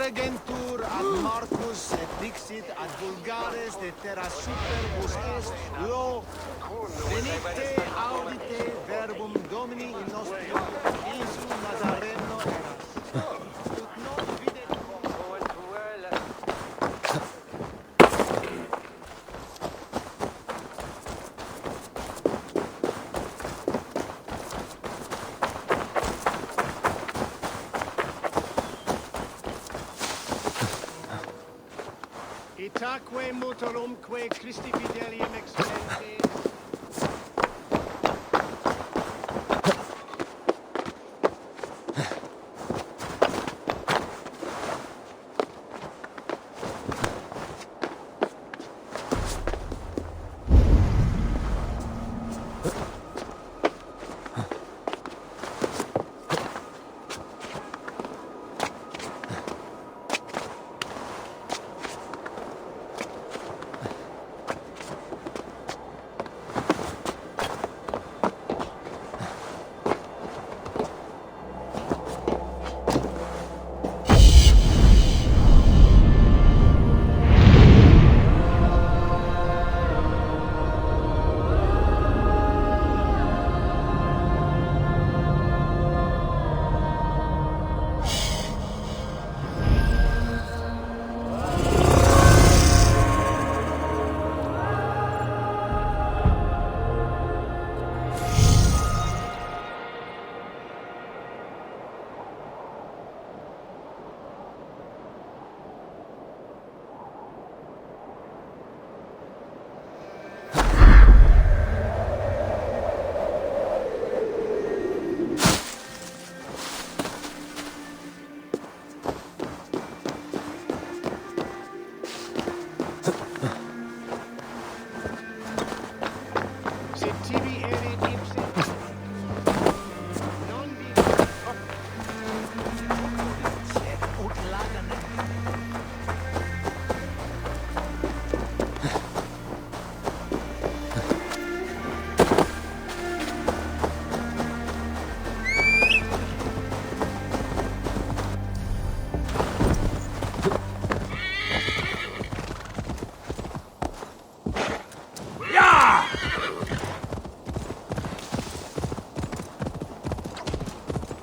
Regentur ad Marcus et dixit ad vulgares de terra superbus est lo venite audite verbum Domini in nostrum Iesu Nazareno eras. Ut non videt itaque mutorumque Christi fidelium excellente.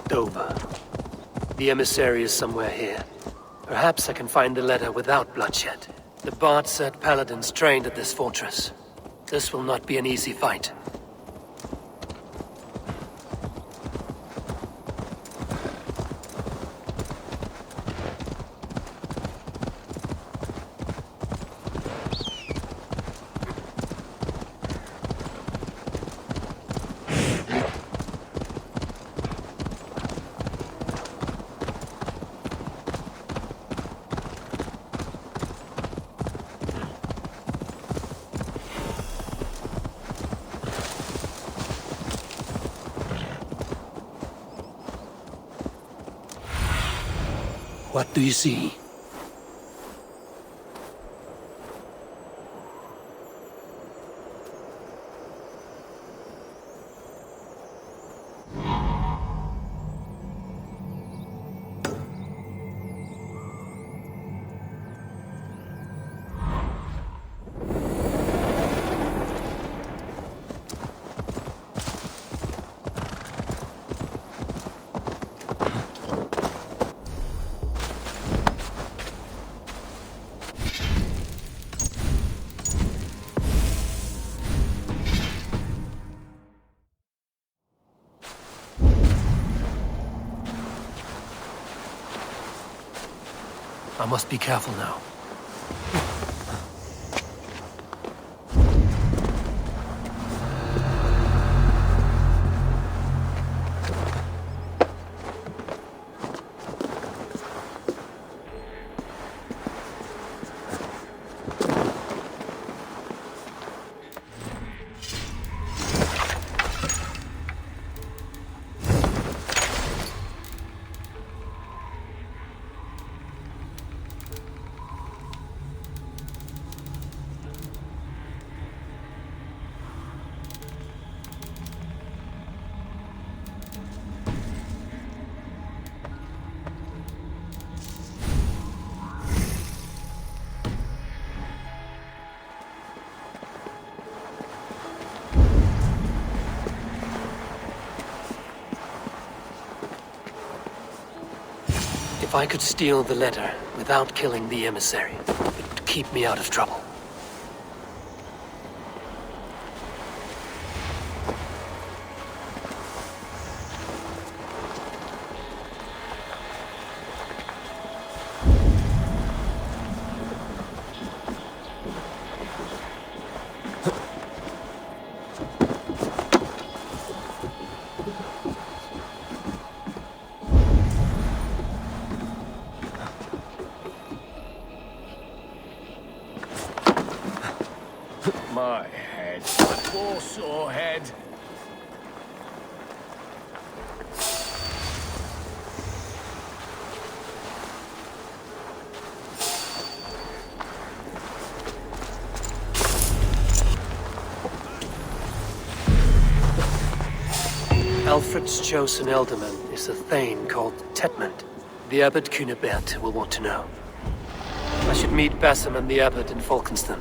Dover. The emissary is somewhere here. Perhaps I can find the letter without bloodshed. The Bard said paladins trained at this fortress. This will not be an easy fight. What do you see? I must be careful now. If I could steal the letter without killing the emissary, it would keep me out of trouble. My head. Poor sore head. Alfred's chosen elderman is a Thane called Tetmund. The Abbot Cunibert will want to know. I should meet Basim and the Abbot in Falkenston.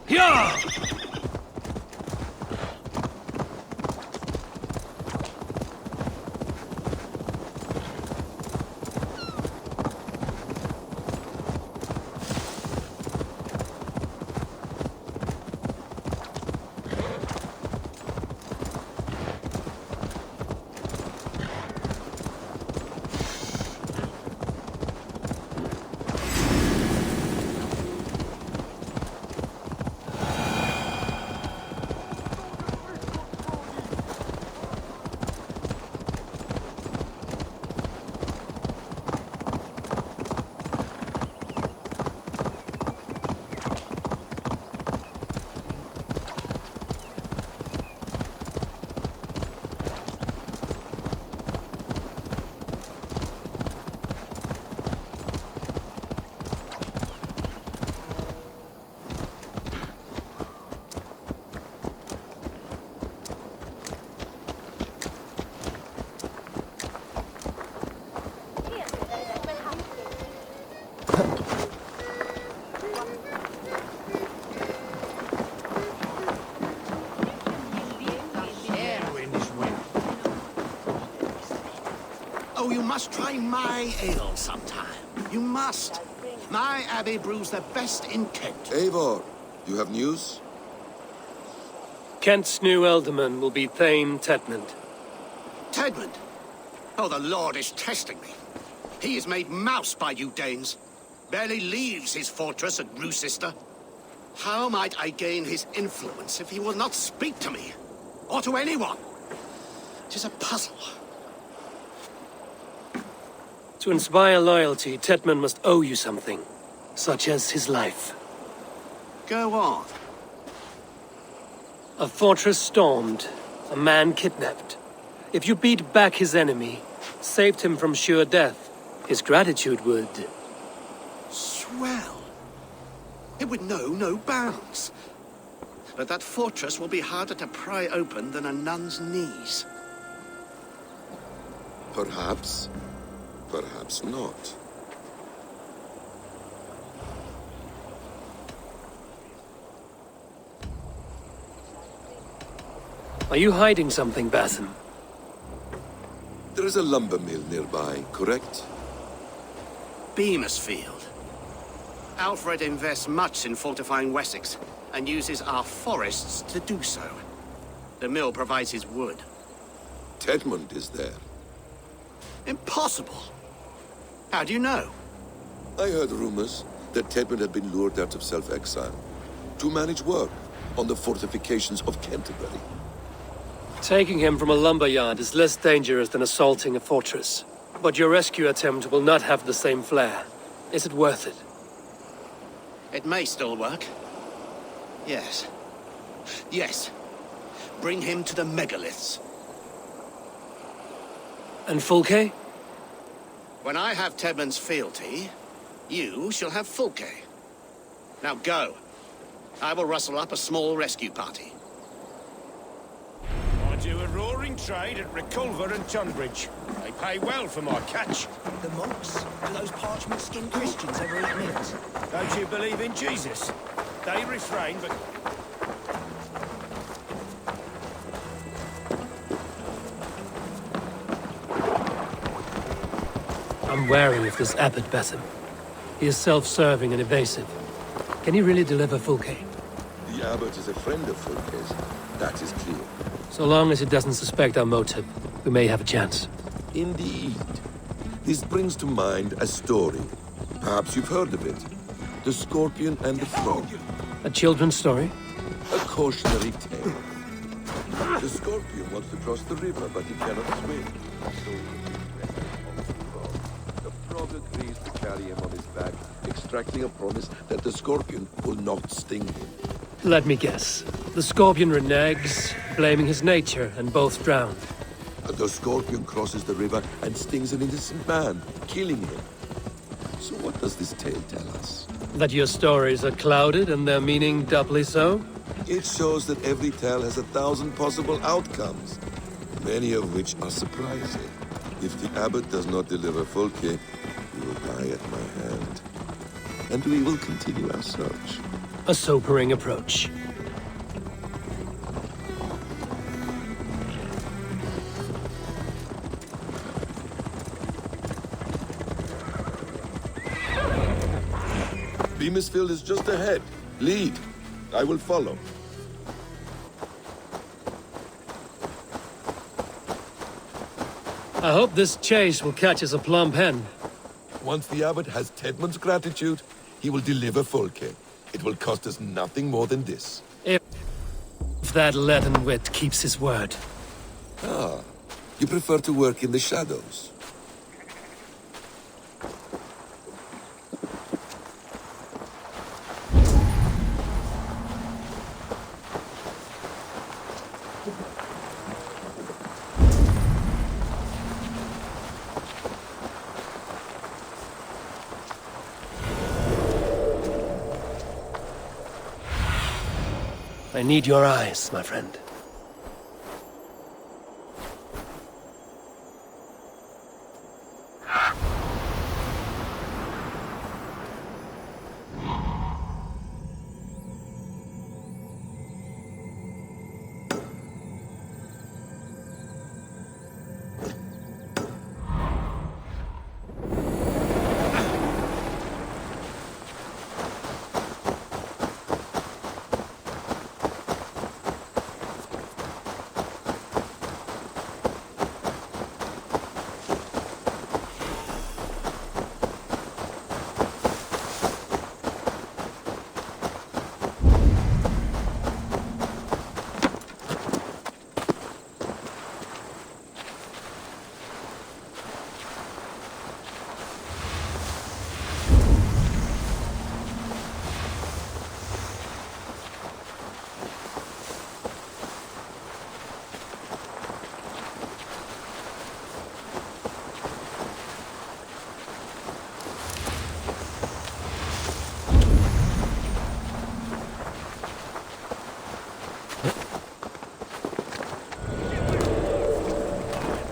Yeah! Oh, you must try my ale sometime. You must. My abbey brews the best in Kent. Eivor, you have news? Kent's new elderman will be Thane Tetmund. Tedmund. Oh, the Lord is testing me. He is made mouse by you Danes. Barely leaves his fortress at Gloucester. How might I gain his influence if he will not speak to me? Or to anyone? It is a puzzle. To inspire loyalty, Tetmund must owe you something, such as his life. Go on. A fortress stormed, a man kidnapped. If you beat back his enemy, saved him from sure death, his gratitude would... Swell. It would know no bounds. But that fortress will be harder to pry open than a nun's knees. Perhaps. Perhaps not. Are you hiding something, Basim? There is a lumber mill nearby, correct? Beamersfield. Alfred invests much in fortifying Wessex, and uses our forests to do so. The mill provides his wood. Tetmund is there. Impossible! How do you know? I heard rumors that Tetmund had been lured out of self-exile to manage work on the fortifications of Canterbury. Taking him from a lumberyard is less dangerous than assaulting a fortress. But your rescue attempt will not have the same flair. Is it worth it? It may still work. Yes. Yes. Bring him to the megaliths. And Fulke? When I have Tedmund's fealty, you shall have Fulke. Now go. I will rustle up a small rescue party. trade at Reculver and Tunbridge. They pay well for my catch. The monks? Do those parchment-skinned Christians ever eat meat? Don't you believe in Jesus? They refrain, but... I'm wary of this Abbot Betham. He is self-serving and evasive. Can he really deliver Fulke? The abbot is a friend of Fulke's. That is clear. So long as he doesn't suspect our motive, we may have a chance. Indeed. This brings to mind a story. Perhaps you've heard of it. The Scorpion and the Frog. A children's story? A cautionary tale. The Scorpion wants to cross the river, but he cannot swim. So the Frog agrees to carry him on his back, extracting a promise that the Scorpion will not sting him. Let me guess. The Scorpion reneges, blaming his nature, and both drown. The Scorpion crosses the river and stings an innocent man, killing him. So what does this tale tell us? That your stories are clouded and their meaning doubly so? It shows that every tale has 1,000 possible outcomes, many of which are surprising. If the abbot does not deliver Fulke, he will die at my hand. And we will continue our search. A sobering approach. Beamisfield is just ahead. Lead. I will follow. I hope this chase will catch us a plump hen. Once the abbot has Tedmund's gratitude, he will deliver Fulke. It will cost us nothing more than this. If that leaden wit keeps his word. Ah, you prefer to work in the shadows. I need your eyes, my friend.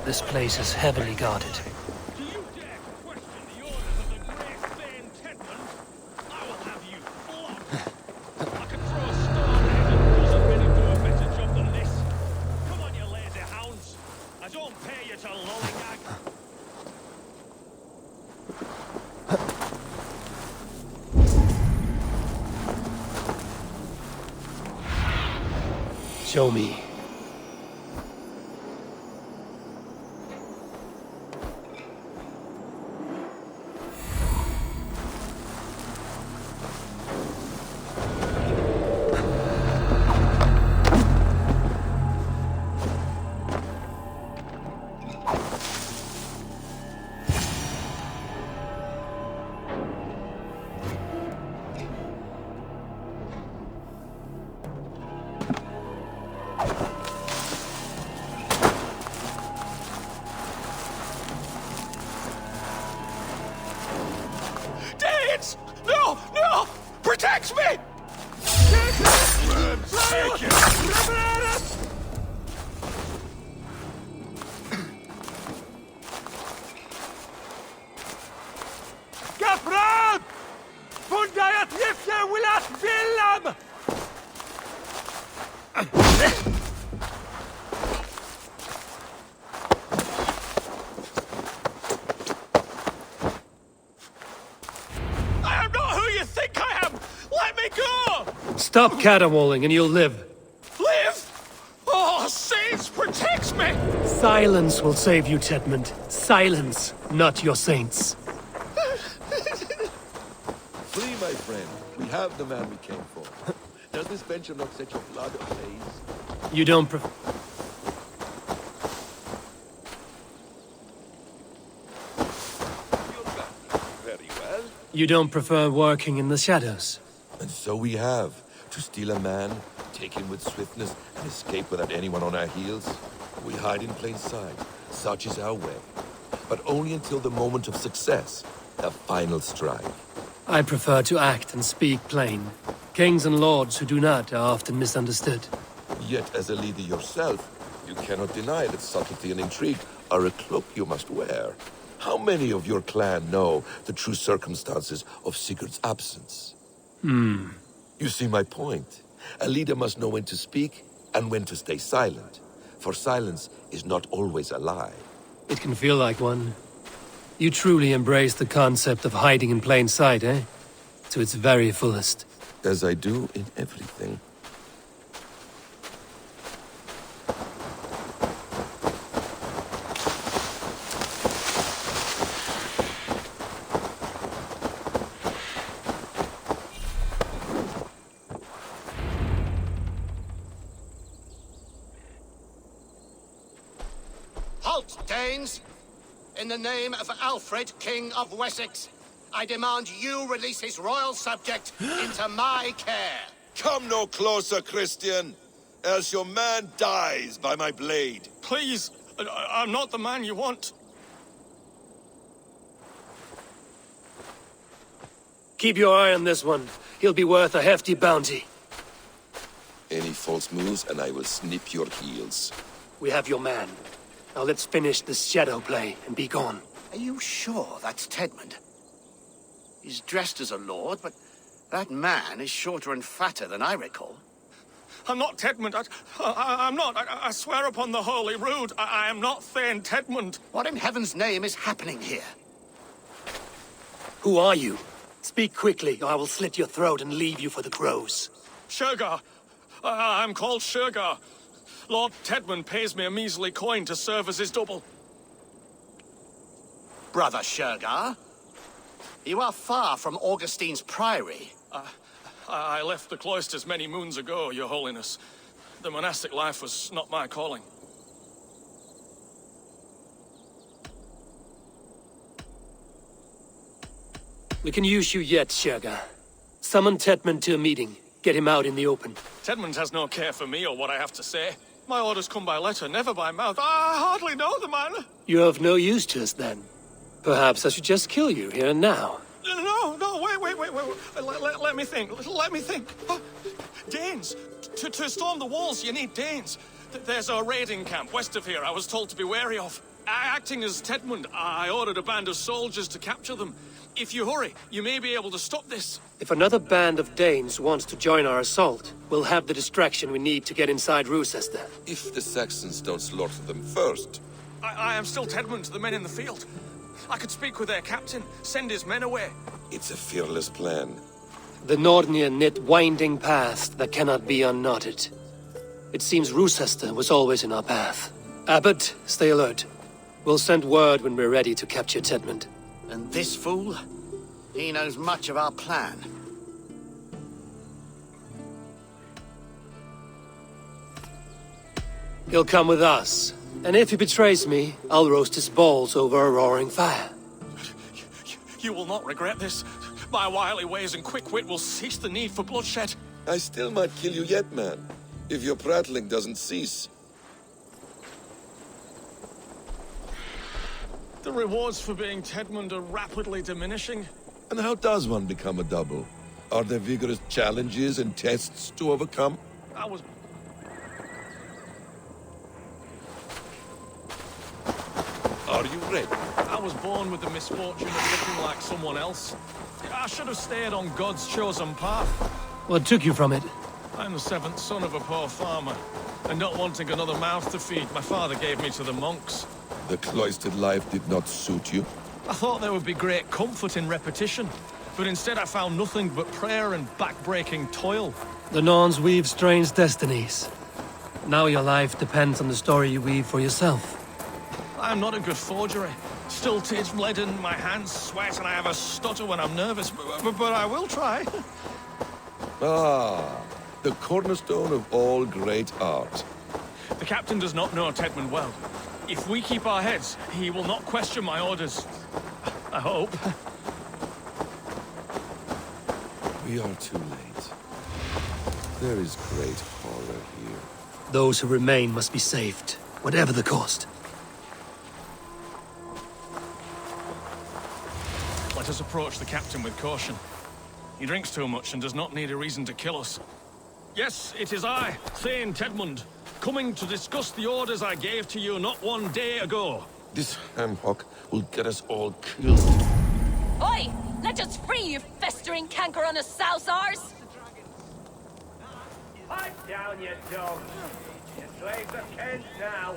This place is heavily guarded. Do you dare question the orders of the great Thane Tedmund? I will have you flogged. I can throw a stone at a dozen men who do a better job than this. Come on, you lazy hounds. I don't pay you to lollygag. Show me. Dance! No! No! Protect me! Take it! willas film! I am not who you think I am! Let me go! Stop caterwauling and you'll live. Live? Oh, saints, protect me! Silence will save you, Tedmund. Silence, not your saints. Flee, my friend. We have the man we came for. Does this venture not set your blood ablaze? You don't Very well. You don't prefer working in the shadows? And so we have. To steal a man, take him with swiftness, and escape without anyone on our heels. We hide in plain sight. Such is our way. But only until the moment of success. The final strike. I prefer to act and speak plain. Kings and lords who do not are often misunderstood. Yet, as a leader yourself, you cannot deny that subtlety and intrigue are a cloak you must wear. How many of your clan know the true circumstances of Sigurd's absence? You see my point. A leader must know when to speak and when to stay silent. For silence is not always a lie. It can feel like one. You truly embrace the concept of hiding in plain sight, eh? To its very fullest. As I do in everything. Halt, Danes! In the name of Alfred, King of Wessex, I demand you release his royal subject into my care. Come no closer, Christian, else your man dies by my blade. Please, I'm not the man you want. Keep your eye on this one. He'll be worth a hefty bounty. Any false moves and I will snip your heels. We have your man. Now let's finish this shadow play and be gone. Are you sure that's Tedmund? He's dressed as a lord, but that man is shorter and fatter than I recall. I'm not Tedmund. I'm not. I swear upon the Holy Rood, I am not Thane Tedmund. What in heaven's name is happening here? Who are you? Speak quickly, or I will slit your throat and leave you for the crows. Shergar. I'm called Shergar. Lord Tedmund pays me a measly coin to serve as his double. Brother Shergar? You are far from Augustine's priory. I left the cloisters many moons ago, Your Holiness. The monastic life was not my calling. We can use you yet, Shergar. Summon Tedmund to a meeting. Get him out in the open. Tedmund has no care for me or what I have to say. My orders come by letter, never by mouth. I hardly know the man. You're of no use to us, then. Perhaps I should just kill you here and now. No, wait. Let me think. Danes. To storm the walls, you need Danes. There's a raiding camp west of here I was told to be wary of. Acting as Tedmund, I ordered a band of soldiers to capture them. If you hurry, you may be able to stop this. If another band of Danes wants to join our assault, we'll have the distraction we need to get inside Rochester. If the Saxons don't slaughter them first. I am still Tedmund to the men in the field. I could speak with their captain, send his men away. It's a fearless plan. The Nordnir knit winding paths that cannot be unknotted. It seems Rochester was always in our path. Abbot, stay alert. We'll send word when we're ready to capture Tedmund. And this fool? He knows much of our plan. He'll come with us. And if he betrays me, I'll roast his balls over a roaring fire. You will not regret this. My wily ways and quick wit will cease the need for bloodshed. I still might kill you yet, man. If your prattling doesn't cease. The rewards for being Tedmund are rapidly diminishing. And how does one become a double? Are there vigorous challenges and tests to overcome? I was... Are you ready? I was born with the misfortune of looking like someone else. I should have stayed on God's chosen path. What took you from it? I'm the seventh son of a poor farmer, and not wanting another mouth to feed, my father gave me to the monks. The cloistered life did not suit you? I thought there would be great comfort in repetition, but instead I found nothing but prayer and back-breaking toil. The Norns weave strange destinies. Now your life depends on the story you weave for yourself. I'm not a good forgery. Stilted, lead in my hands sweat, and I have a stutter when I'm nervous, but I will try. Ah, the cornerstone of all great art. The captain does not know Tedmund well. If we keep our heads, he will not question my orders. I hope. We are too late. There is great horror here. Those who remain must be saved, whatever the cost. Let us approach the captain with caution. He drinks too much and does not need a reason to kill us. Yes, it is I, Thane Tedmund, coming to discuss the orders I gave to you not one day ago. This hamhock will get us all killed. Oi! Let us free, you festering canker on a sousars! Pipe down, you dog! Your slaves are Kent now!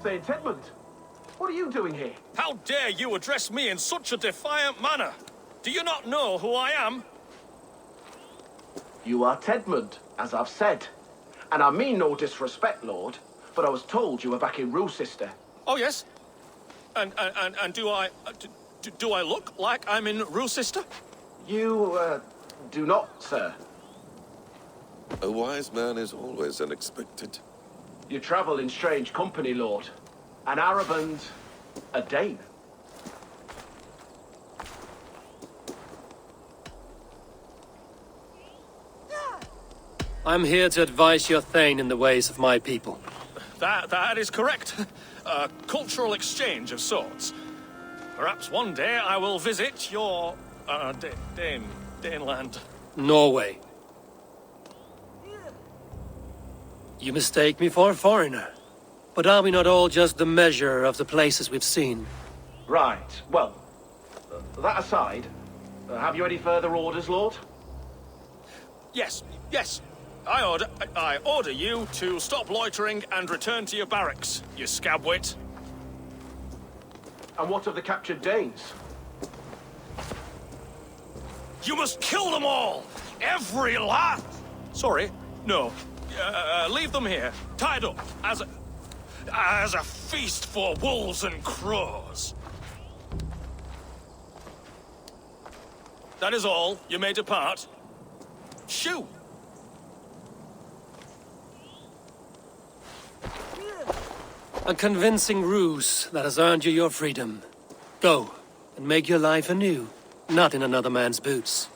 Say, Tedmund, what are you doing here? How dare you address me in such a defiant manner? Do you not know who I am? You are Tedmund, as I've said. And I mean no disrespect, Lord, but I was told you were back in Rochester. Oh, yes? And do I... do I look like I'm in Rochester? You, do not, sir. A wise man is always unexpected. You travel in strange company, Lord. An Arab and a Dane. I'm here to advise your Thane in the ways of my people. That is correct. A cultural exchange of sorts. Perhaps one day I will visit your, Daneland. Norway. You mistake me for a foreigner. But are we not all just the measure of the places we've seen? Right, well, that aside, have you any further orders, Lord? Yes. I order you to stop loitering and return to your barracks, you scabwit. And what of the captured Danes? You must kill them all! Every last... Sorry, no. Leave them here, tied up, as a feast for wolves and crows. That is all. You may depart. Shoo! A convincing ruse that has earned you your freedom. Go, and make your life anew, not in another man's boots.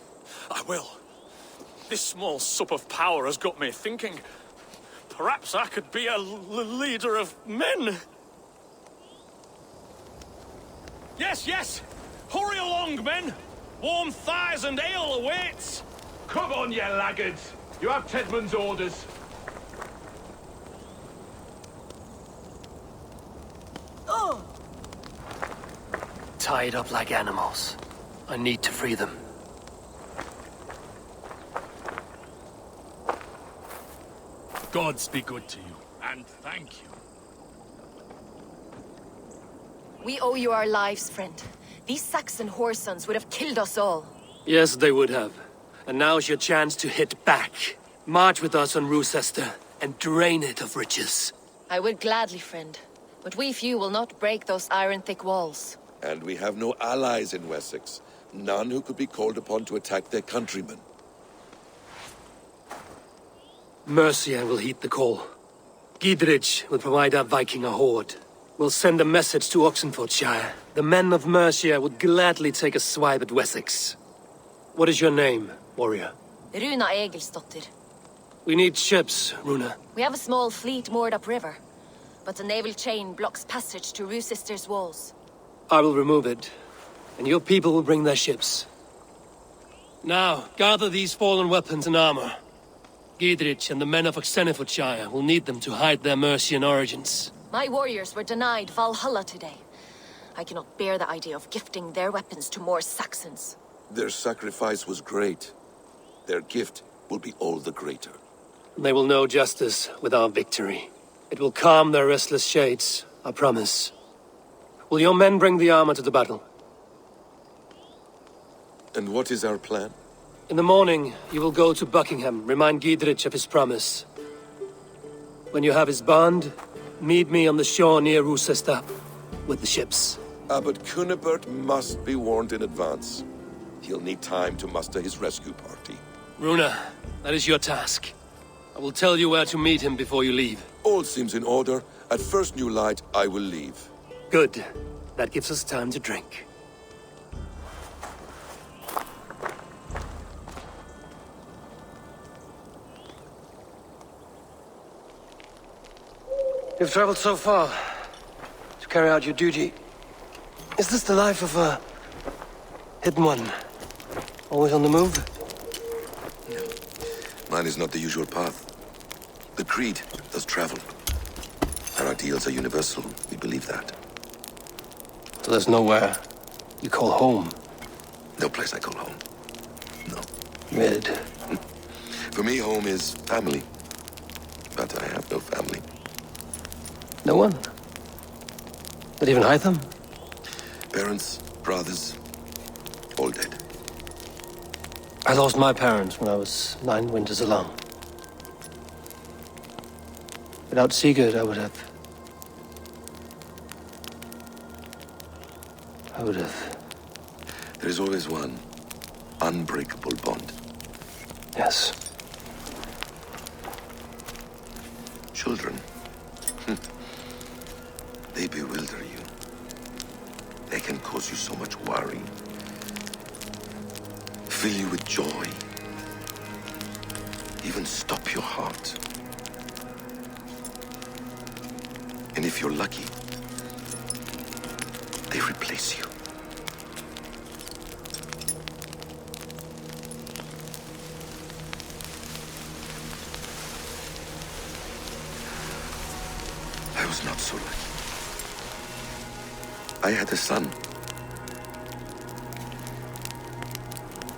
I will. This small sup of power has got me thinking. Perhaps I could be a leader of men. Yes! Hurry along, men! Warm thighs and ale awaits! Come on, you laggards! You have Tedmund's orders. Tied up like animals. I need to free them. Gods be good to you, and thank you. We owe you our lives, friend. These Saxon whoresons would have killed us all. Yes, they would have. And now's your chance to hit back. March with us on Rochester and drain it of riches. I would gladly, friend. But we few will not break those iron-thick walls. And we have no allies in Wessex. None who could be called upon to attack their countrymen. Mercia will heed the call. Gidrich will provide our Viking a horde. We'll send a message to Oxenfordshire. The men of Mercia would gladly take a swipe at Wessex. What is your name, warrior? Runa Egilsdotter. We need ships, Runa. We have a small fleet moored upriver, but the naval chain blocks passage to Roosister's walls. I will remove it, and your people will bring their ships. Now, gather these fallen weapons and armor. Giedrich and the men of Oxenifordshire will need them to hide their Mercian origins. My warriors were denied Valhalla today. I cannot bear the idea of gifting their weapons to more Saxons. Their sacrifice was great. Their gift will be all the greater. They will know justice with our victory. It will calm their restless shades, I promise. Will your men bring the armor to the battle? And what is our plan? In the morning, you will go to Buckingham, remind Giedrich of his promise. When you have his bond, meet me on the shore near Roosesta with the ships. Abbot Cunibert must be warned in advance. He'll need time to muster his rescue party. Runa, that is your task. I will tell you where to meet him before you leave. All seems in order. At first new light, I will leave. Good. That gives us time to drink. You've traveled so far to carry out your duty. Is this the life of a hidden one? Always on the move? Mine is not the usual path. The Creed does travel. Our ideals are universal. We believe that. So there's nowhere you call home? No place I call home. No. Mid. For me, home is family. But I have no family. No one? Not even Hytham? Parents, brothers, all dead. I lost my parents when I was 9 winters alone. Without Sigurd, I would have... There is always one unbreakable bond. Yes. Children. They bewilder you. They can cause you so much worry. Fill you with joy. Even stop your heart. And if you're lucky, they replace you. I was not so lucky. I had a son.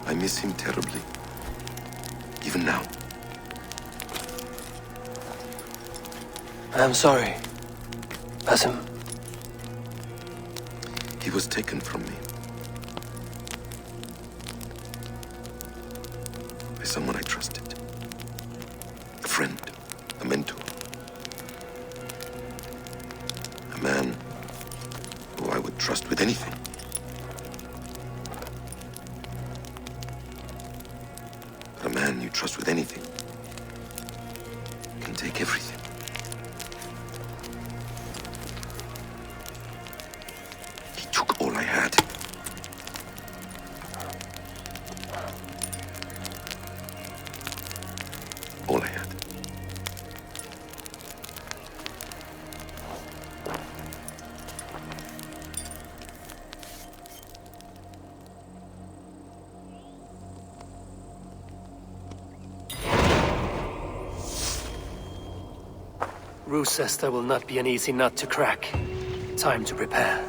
I miss him terribly. Even now. I am sorry. Basim. He was taken from me. By someone I trusted. A friend. A mentor. A man who I would trust with anything. But a man you trust with anything can take everything. He took all I had. All I had. Roosesta will not be an easy nut to crack. Time to prepare.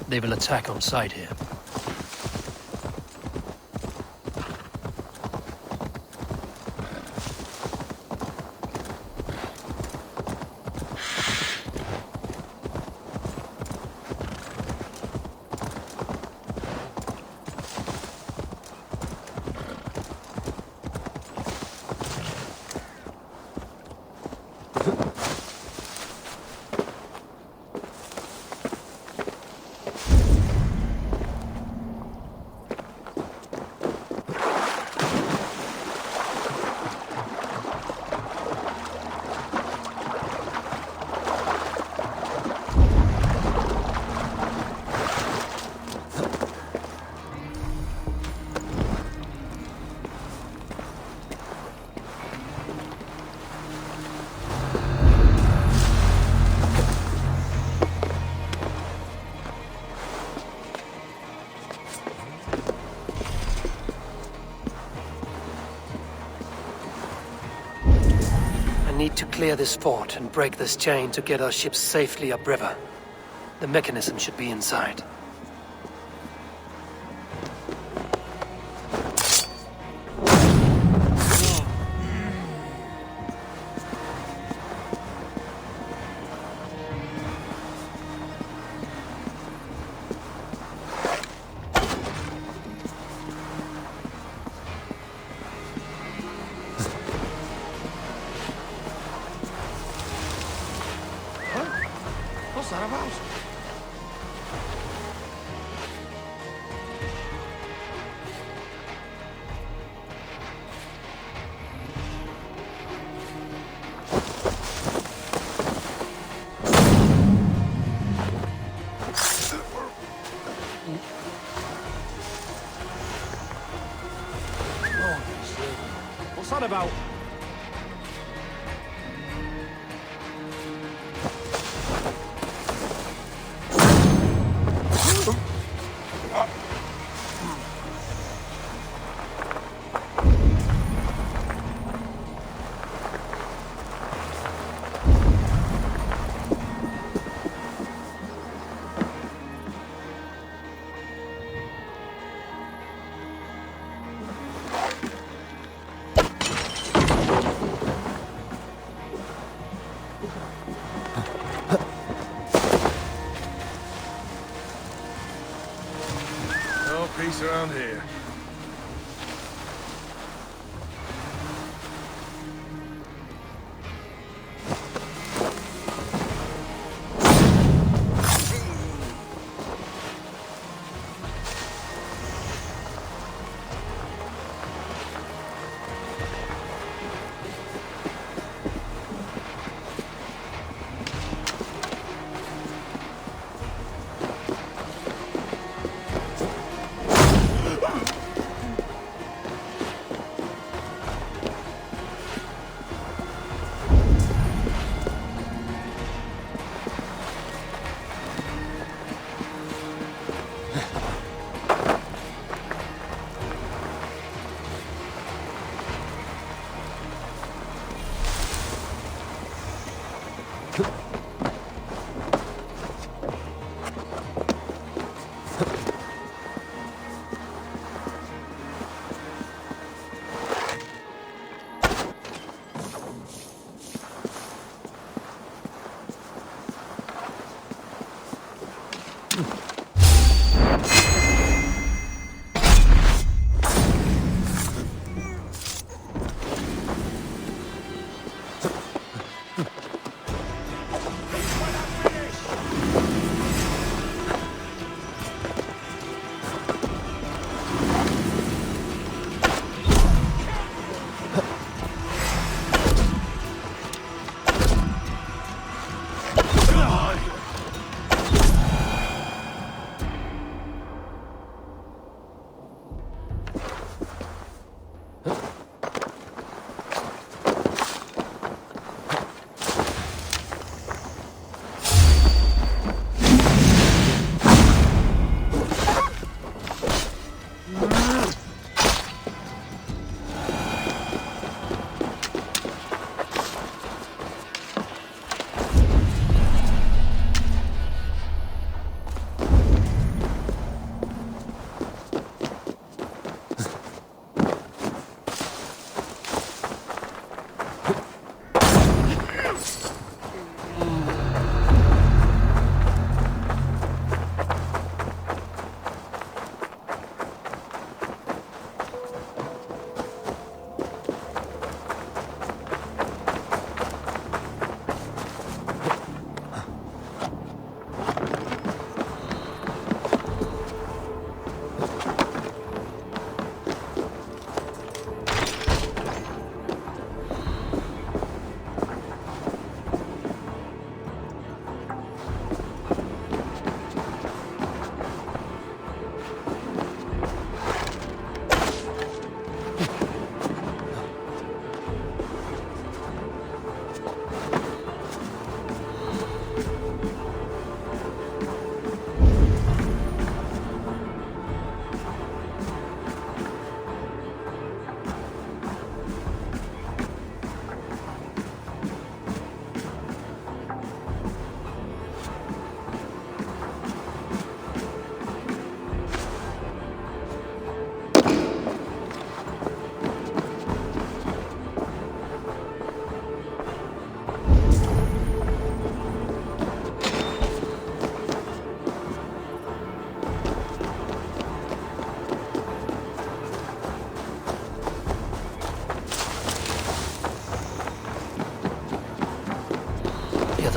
They will attack on sight here. I need to clear this fort and break this chain to get our ships safely upriver. The mechanism should be inside. What's that about? What's that about? No peace around here.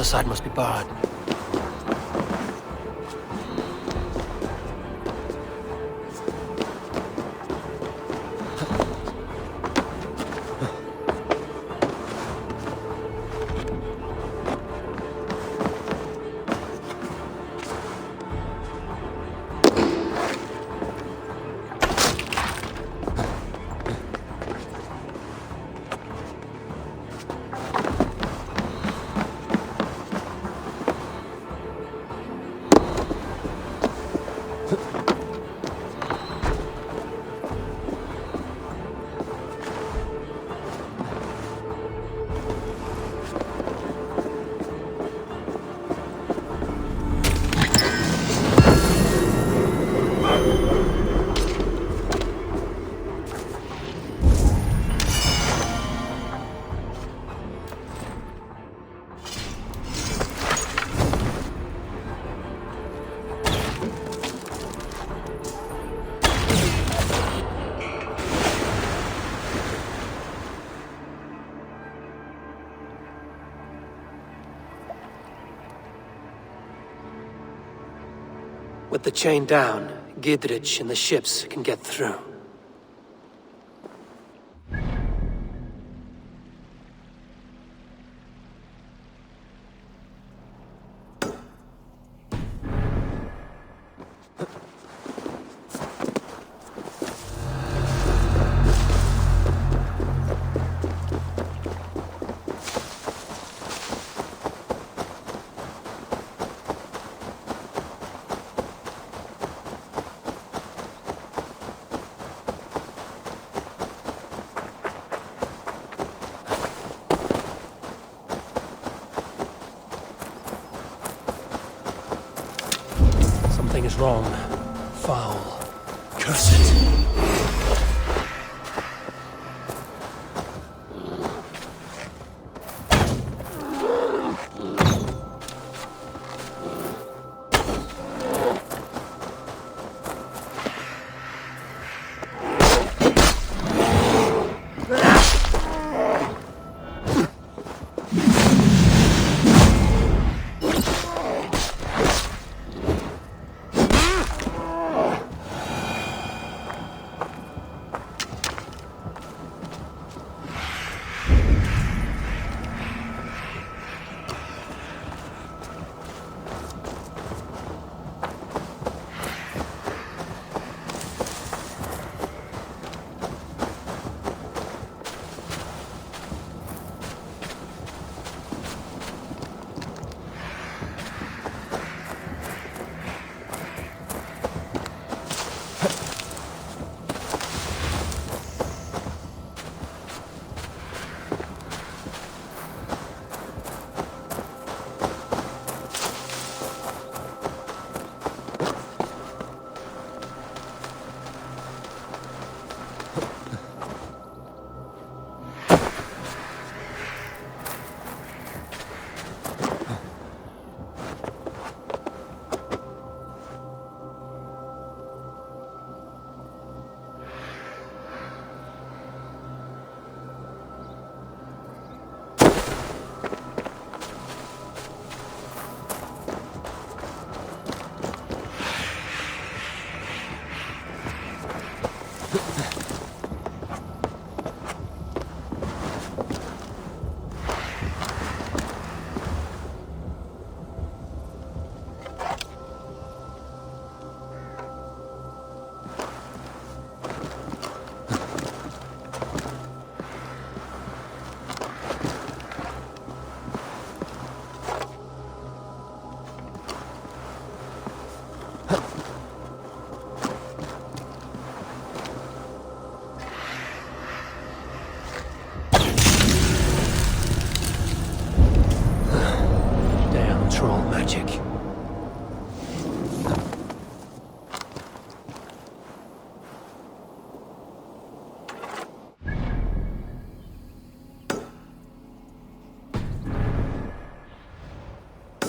other side must be barred. With the chain down, Gidrich and the ships can get through. Something is wrong. Foul. Curse it.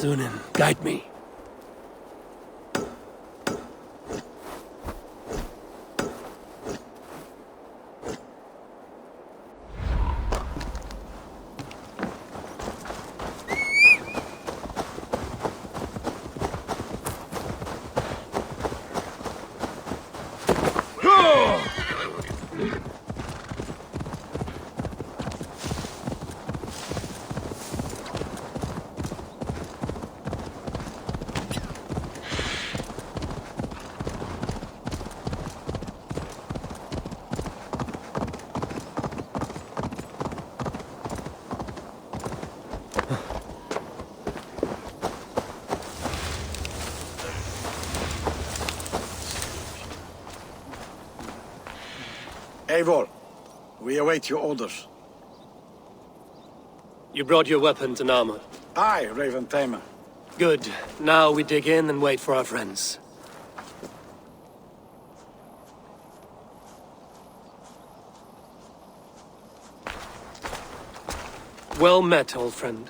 Zunin, guide me. Eivor, we await your orders. You brought your weapons and armor. Aye, Raven Tamer. Good. Now we dig in and wait for our friends. Well met, old friend.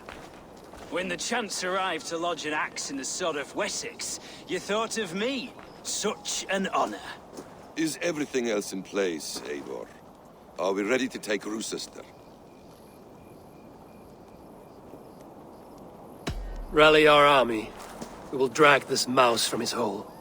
When the chance arrived to lodge an axe in the sod of Wessex, you thought of me. Such an honor. Is everything else in place, Eivor? Are we ready to take Rochester? Rally our army. We will drag this mouse from his hole.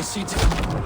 will see to...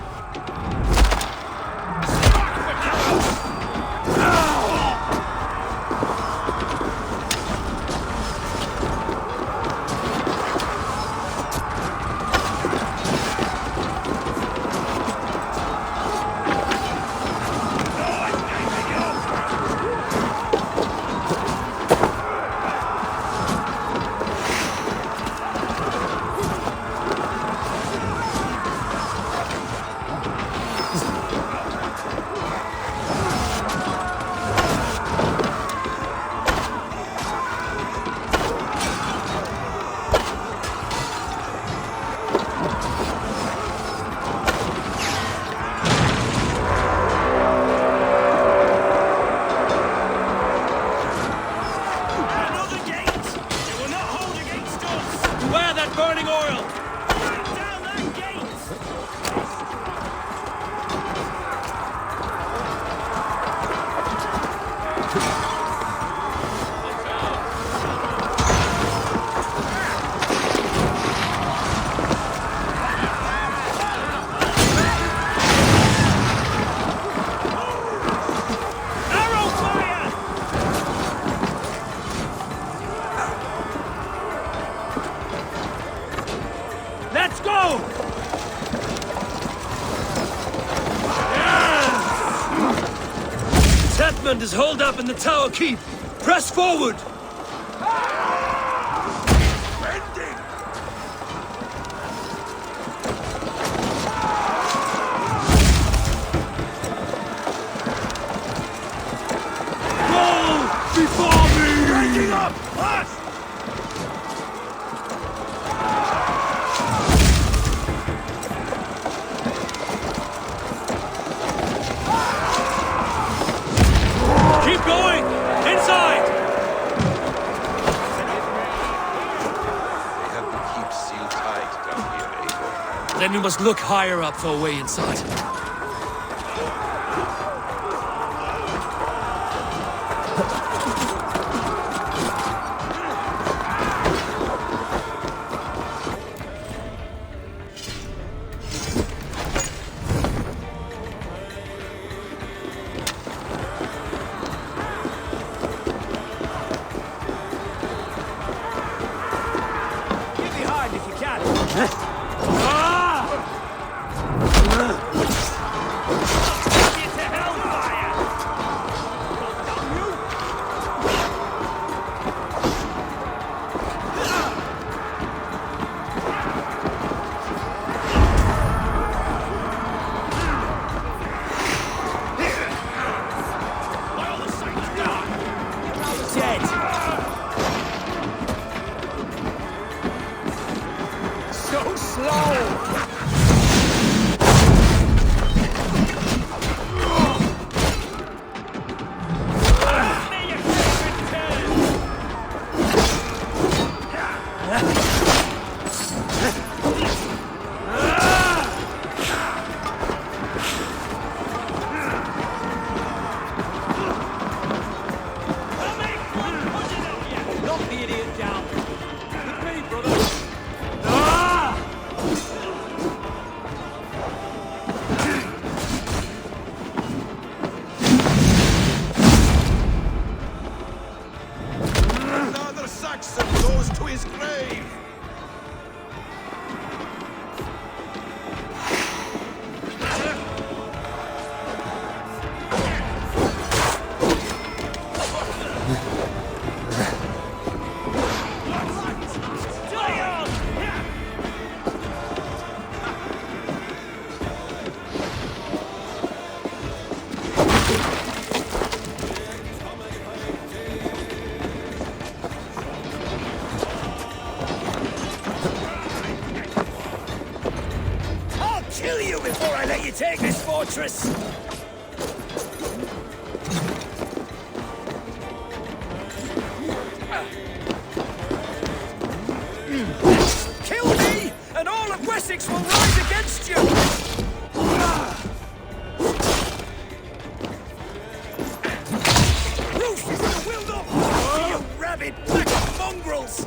is holed up in the tower keep. Press forward! Go before me! Breaking up! Push! Keep going! Inside! They have the keep sealed tight down here, Abel. Then we must look higher up for a way inside. Kill you before I let you take this fortress! Kill me, and all of Wessex will rise against you! Rufus will not pass you rabid black mongrels!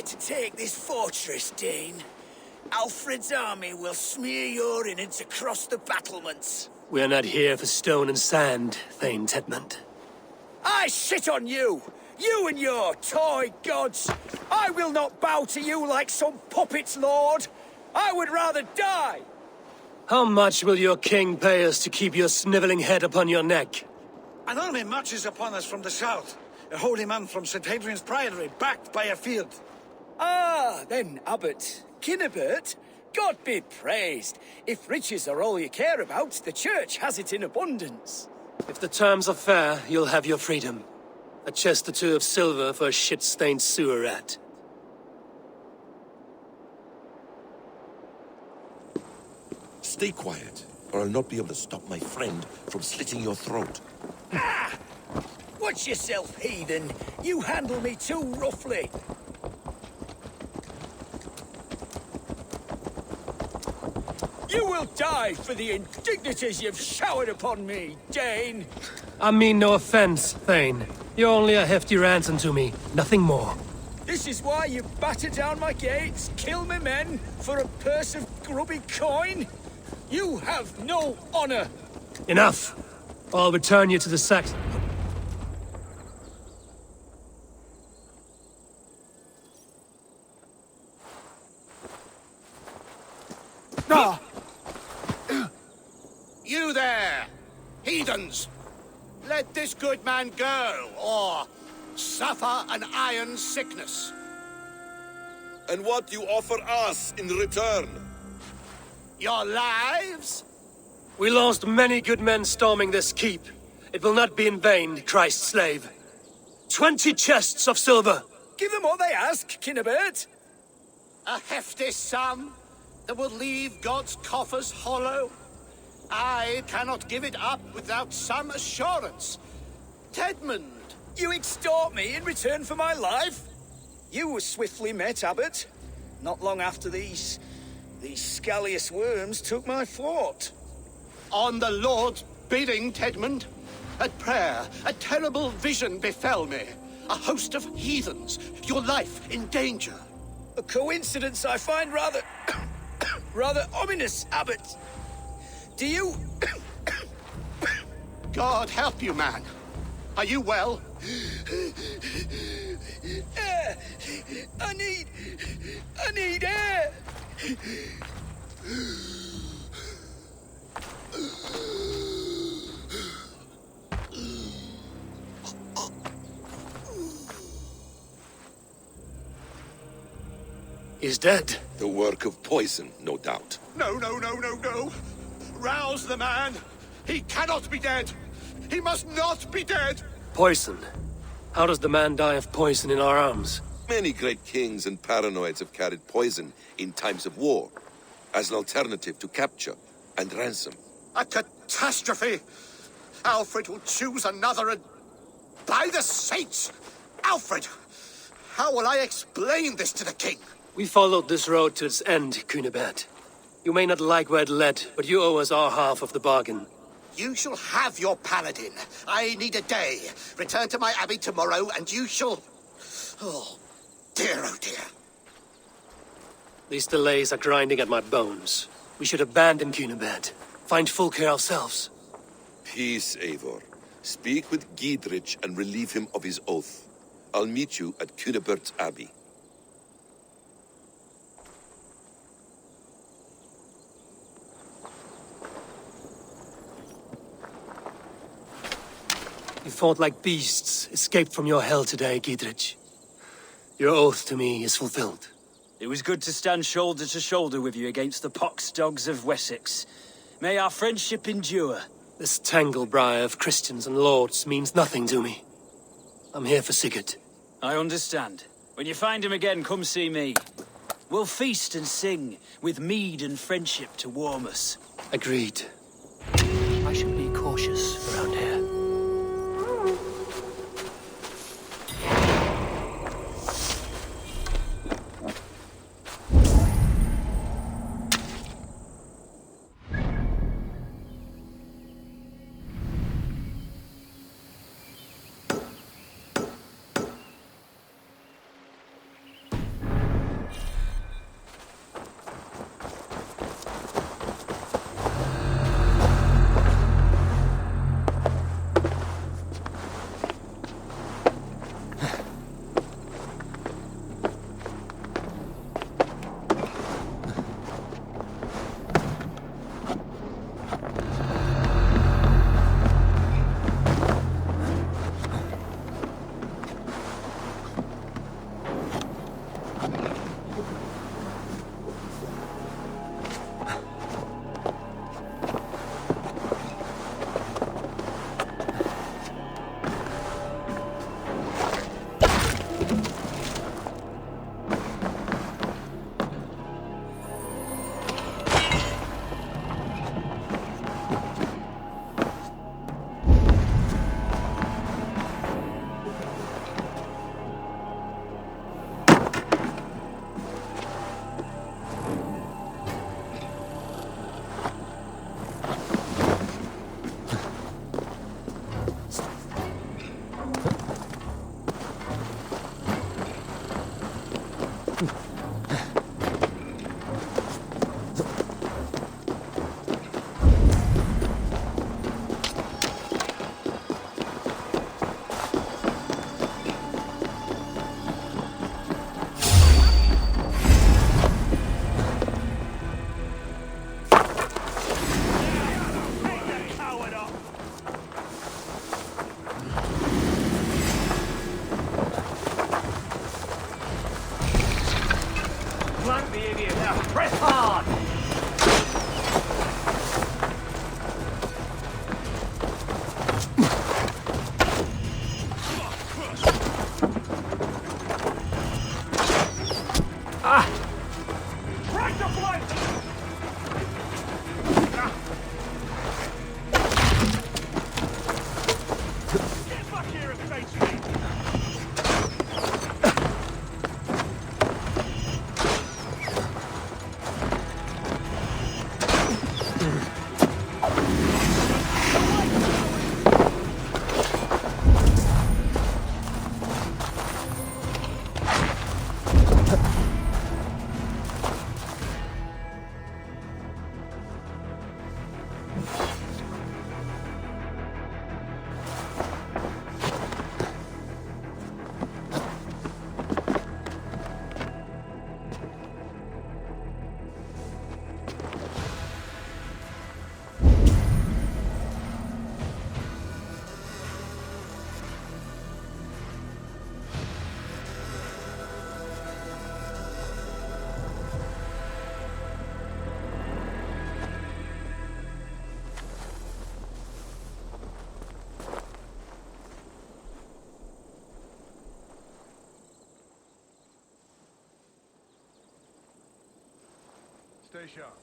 dare to take this fortress, Dane, Alfred's army will smear your innards across the battlements. We are not here for stone and sand, Thane Tedmund. I shit on you! You and your toy gods! I will not bow to you like some puppet's lord! I would rather die! How much will your king pay us to keep your sniveling head upon your neck? An army marches upon us from the south. A holy man from St. Hadrian's Priory, backed by a field. Ah, then, Abbot Kinnebert, God be praised. If riches are all you care about, the church has it in abundance. If the terms are fair, you'll have your freedom. A chest or two of silver for a shit-stained sewer rat. Stay quiet, or I'll not be able to stop my friend from slitting your throat. Ah! Watch yourself, heathen. You handle me too roughly. You will die for the indignities you've showered upon me, Dane. I mean no offense, Thane. You're only a hefty ransom to me, nothing more. This is why you batter down my gates, kill me men, for a purse of grubby coin? You have no honor! Enough! I'll return you to the Saxon. You there, heathens! Let this good man go, or suffer an iron sickness. And what you offer us in return? Your lives? We lost many good men storming this keep. It will not be in vain, Christ's slave. 20 chests of silver! Give them what they ask, Kinnebert. A hefty sum that will leave God's coffers hollow? I cannot give it up without some assurance. Tedmund! You extort me in return for my life? You were swiftly met, Abbot. Not long after these scallious worms took my fort. On the Lord's bidding, Tedmund. At prayer, a terrible vision befell me. A host of heathens, your life in danger. A coincidence I find rather... rather ominous, Abbot. Do you... God help you, man. Are you well? Air! I need air! He's dead. The work of poison, no doubt. No. Rouse the man. He cannot be dead. He must not be dead. Poison. How does the man die of poison in our arms? Many great kings and paranoids have carried poison in times of war, as an alternative to capture and ransom. A catastrophe. Alfred will choose another and... By the saints! Alfred! How will I explain this to the king? We followed this road to its end, Cunibert. You may not like where it led, but you owe us our half of the bargain. You shall have your paladin. I need a day. Return to my abbey tomorrow, and you shall... Oh dear. These delays are grinding at my bones. We should abandon Cunibert. Find Fulke ourselves. Peace, Eivor. Speak with Giedrich and relieve him of his oath. I'll meet you at Cunibert's Abbey. You fought like beasts, escaped from your hell today, Giedrich. Your oath to me is fulfilled. It was good to stand shoulder to shoulder with you against the pox dogs of Wessex. May our friendship endure. This tangle-briar of Christians and lords means nothing to me. I'm here for Sigurd. I understand. When you find him again, come see me. We'll feast and sing, with mead and friendship to warm us. Agreed. I should be cautious around here. Stay sharp.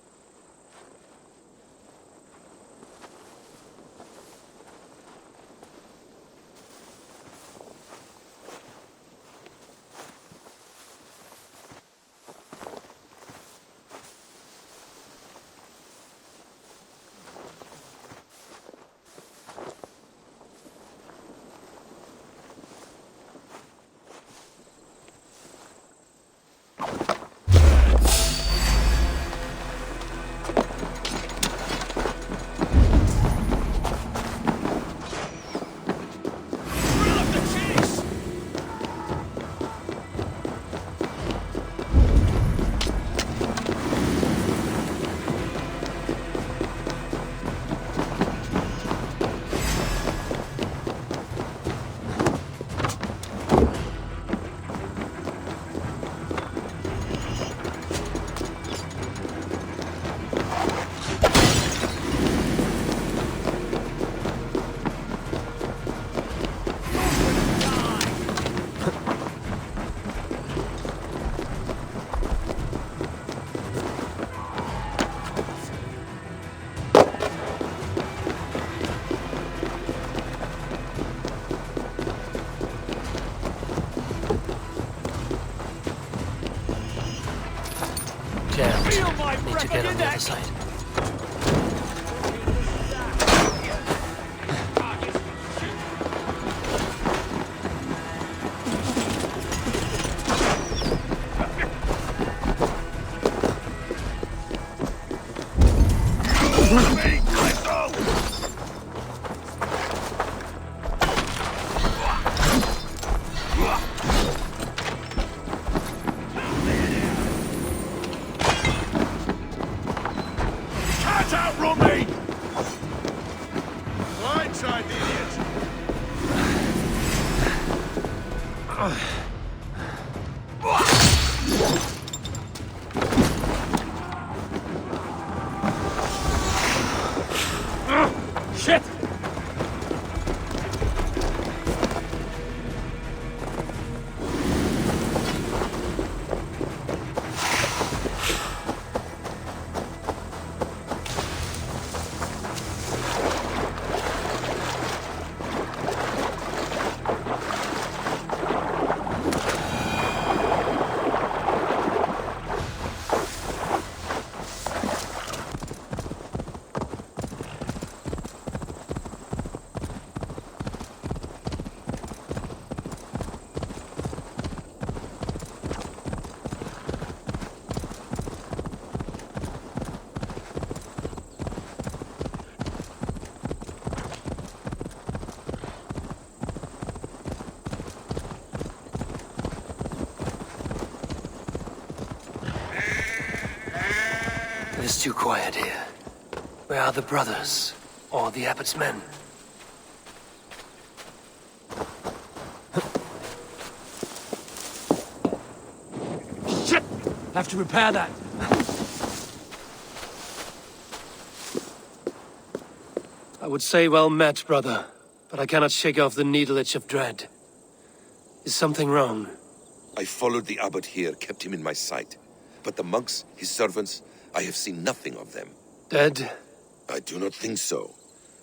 Jammed. Feel my Need to breath get on on your the other neck. side. Can't outrun me! Blindside the idiot! Shit! It is too quiet here. Where are the brothers? Or the abbot's men? Shit! Have to repair that. I would say well met, brother. But I cannot shake off the needle itch of dread. Is something wrong? I followed the abbot here, kept him in my sight. But the monks, his servants, I have seen nothing of them. Dead? I do not think so.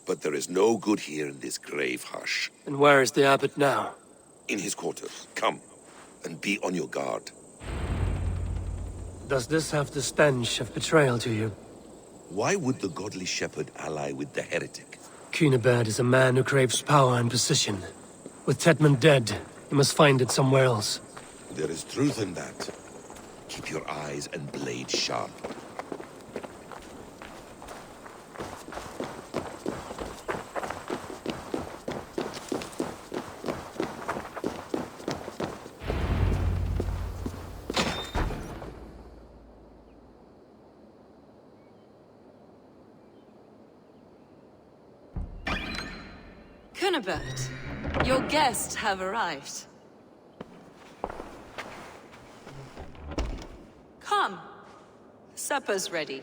But there is no good here in this grave hush. And where is the abbot now? In his quarters. Come, and be on your guard. Does this have the stench of betrayal to you? Why would the godly shepherd ally with the heretic? Cunibert is a man who craves power and position. With Tedman dead, he must find it somewhere else. There is truth in that. Keep your eyes and blade sharp. Cunibert, your guests have arrived. Come. Supper's ready.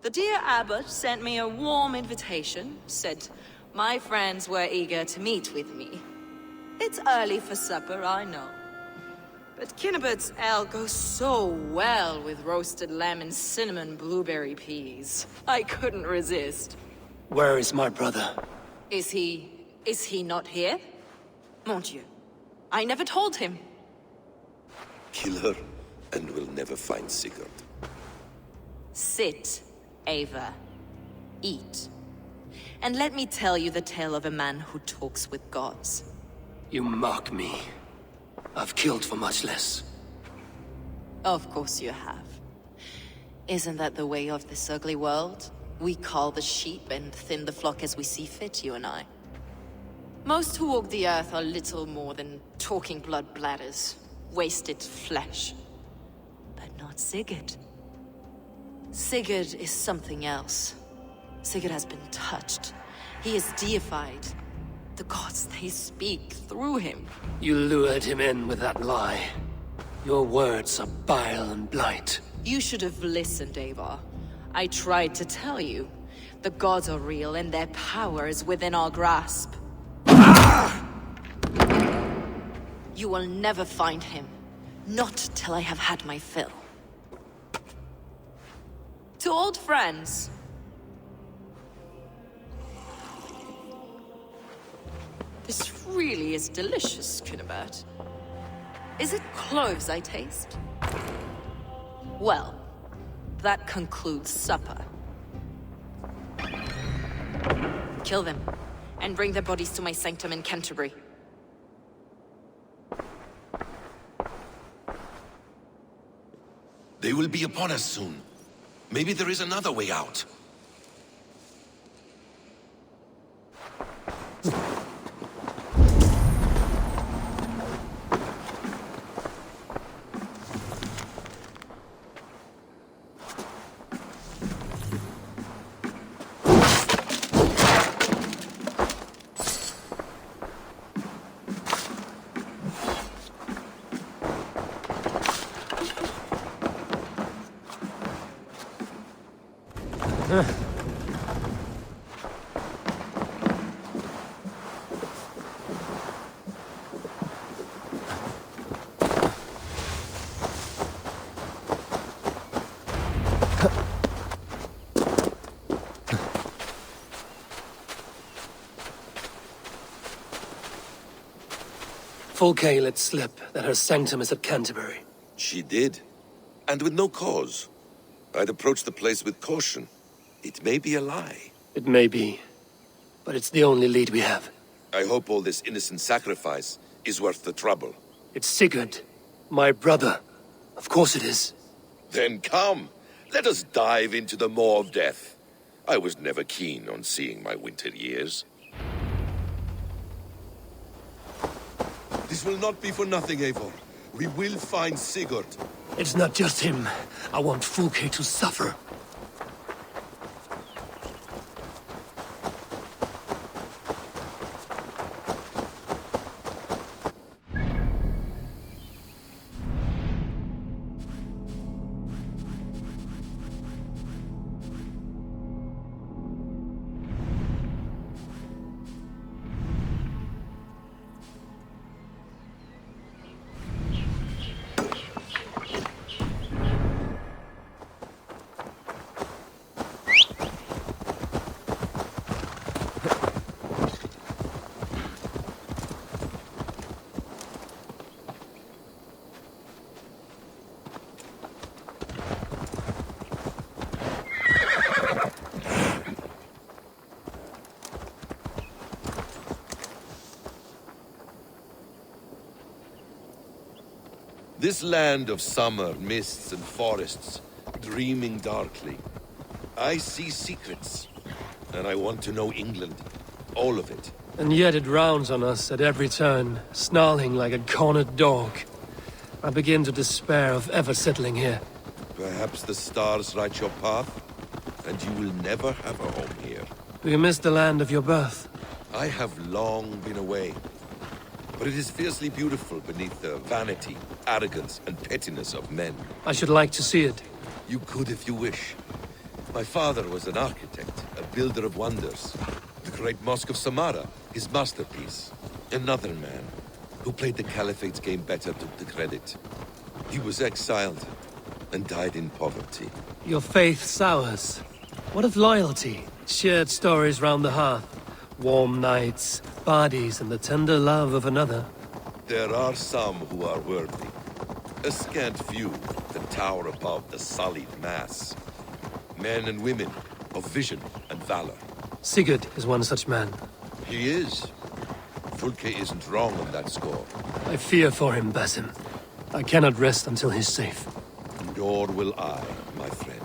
The dear abbot sent me a warm invitation, said my friends were eager to meet with me. It's early for supper, I know. but Kinnabert's ale goes so well with roasted lamb and cinnamon blueberry peas. I couldn't resist. Where is my brother? Is he not here? Mon Dieu. I never told him. Kill her, and we'll never find Sigurd. Sit, Ava. Eat. And let me tell you the tale of a man who talks with gods. You mock me. I've killed for much less. Of course you have. Isn't that the way of this ugly world? We cull the sheep and thin the flock as we see fit, you and I. Most who walk the earth are little more than talking blood bladders, wasted flesh. But not Sigurd. Sigurd is something else. Sigurd has been touched. He is deified. The gods, they speak through him. You lured him in with that lie. Your words are bile and blight. You should have listened, Ava. I tried to tell you. The gods are real and their power is within our grasp. You will never find him. Not till I have had my fill. To old friends. This really is delicious, Kinnabert. Is it cloves I taste? Well, that concludes supper. Kill them, and bring their bodies to my sanctum in Canterbury. They will be upon us soon. Maybe there is another way out. Fulke let slip that her sanctum is at Canterbury. She did. And with no cause. I'd approach the place with caution. It may be a lie. It may be, but it's the only lead we have. I hope all this innocent sacrifice is worth the trouble. It's Sigurd, my brother. Of course it is. Then come, let us dive into the maw of death. I was never keen on seeing my winter years. This will not be for nothing, Eivor. We will find Sigurd. It's not just him. I want Fulke to suffer. This land of summer, mists and forests, dreaming darkly. I see secrets, and I want to know England. All of it. And yet it rounds on us at every turn, snarling like a cornered dog. I begin to despair of ever settling here. Perhaps the stars write your path, and you will never have a home here. Do you miss the land of your birth? I have long been away. But it is fiercely beautiful beneath the vanity, arrogance, and pettiness of men. I should like to see it. You could if you wish. My father was an architect, a builder of wonders. The great Mosque of Samarra, his masterpiece. Another man, who played the Caliphate's game better took the credit. He was exiled and died in poverty. Your faith sours. What of loyalty? Shared stories round the hearth. Warm nights, bodies, and the tender love of another. There are some who are worthy. A scant few that tower above the sullied mass. Men and women of vision and valor. Sigurd is one such man. He is. Fulke isn't wrong on that score. I fear for him, Basim. I cannot rest until he's safe. Nor will I, my friend.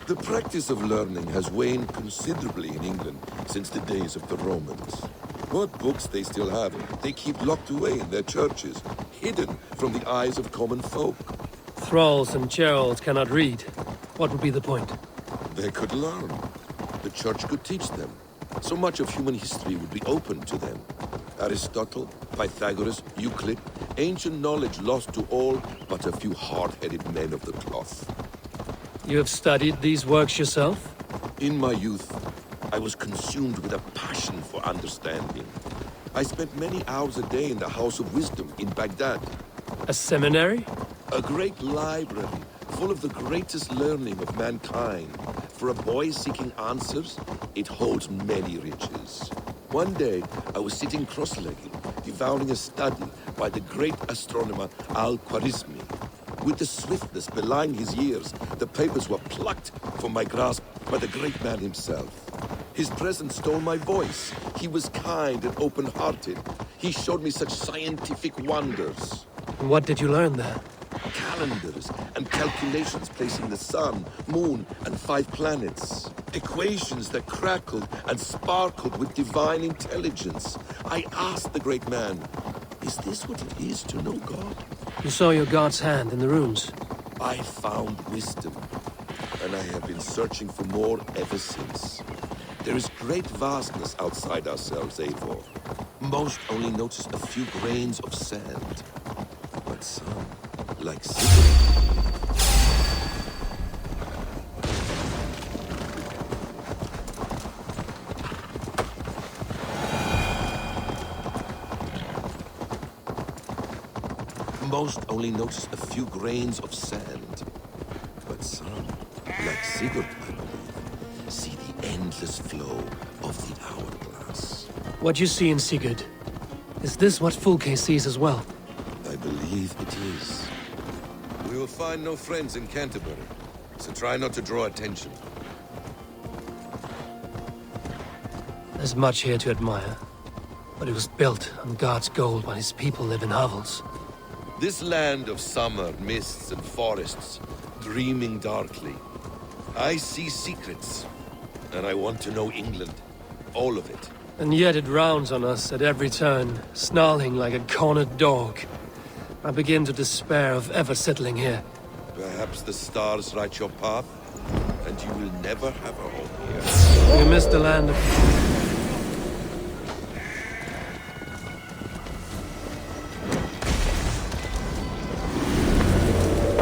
The practice of learning has waned considerably in England since the days of the Romans. What books they still have, they keep locked away in their churches, hidden from the eyes of common folk. Thralls and churls cannot read. What would be the point? They could learn. The church could teach them. So much of human history would be open to them. Aristotle, Pythagoras, Euclid, ancient knowledge lost to all but a few hard-headed men of the cloth. You have studied these works yourself? In my youth, I was consumed with a passion for understanding. I spent many hours a day in the House of Wisdom in Baghdad. A seminary? A great library, full of the greatest learning of mankind. For a boy seeking answers, it holds many riches. One day, I was sitting cross-legged, devouring a study by the great astronomer Al-Khwarizmi. With the swiftness belying his years, the papers were plucked from my grasp by the great man himself. His presence stole my voice. He was kind and open-hearted. He showed me such scientific wonders. What did you learn there? Calendars and calculations placing the sun, moon, and 5 planets. Equations that crackled and sparkled with divine intelligence. I asked the great man, is this what it is to know God? You saw your god's hand in the runes. I found wisdom, and I have been searching for more ever since. There is great vastness outside ourselves, Eivor. Most only notice a few grains of sand, but some, like Sigurd. Most only notice a few grains of sand, but some, like Sigurd, I believe, see the endless flow of the hourglass. What you see in Sigurd, is this what Fulke sees as well? I believe it is. We will find no friends in Canterbury, so try not to draw attention. There's much here to admire, but it was built on God's gold while his people live in hovels. This land of summer, mists, and forests, dreaming darkly. I see secrets, and I want to know England. All of it. And yet it rounds on us at every turn, snarling like a cornered dog. I begin to despair of ever settling here. Perhaps the stars write your path, and you will never have a home here. We miss the land of...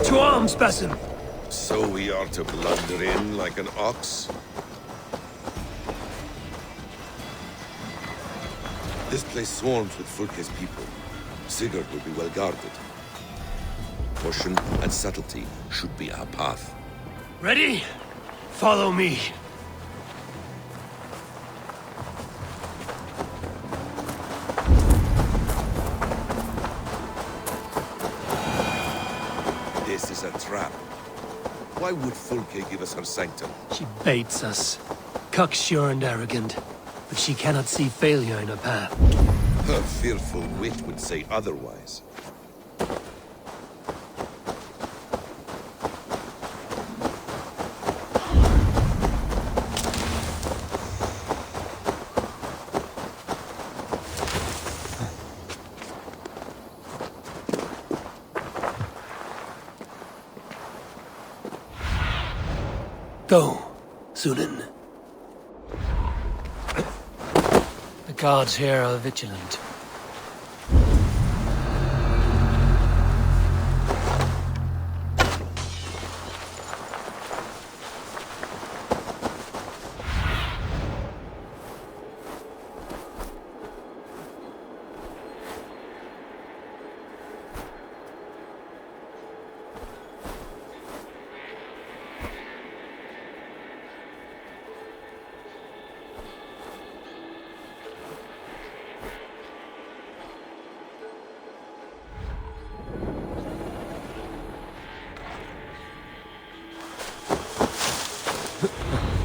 To arms, Basim! So we are to blunder in like an ox? This place swarms with Fulke's people. Sigurd will be well guarded. Caution and subtlety should be our path. Ready? Follow me. This is a trap. Why would Fulke give us her sanctum? She baits us. Cocksure and arrogant. But she cannot see failure in her path. Her fearful wit would say otherwise. Go, Sunan. The guards here are vigilant.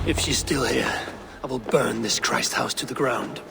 If she's still here, I will burn this Christ house to the ground.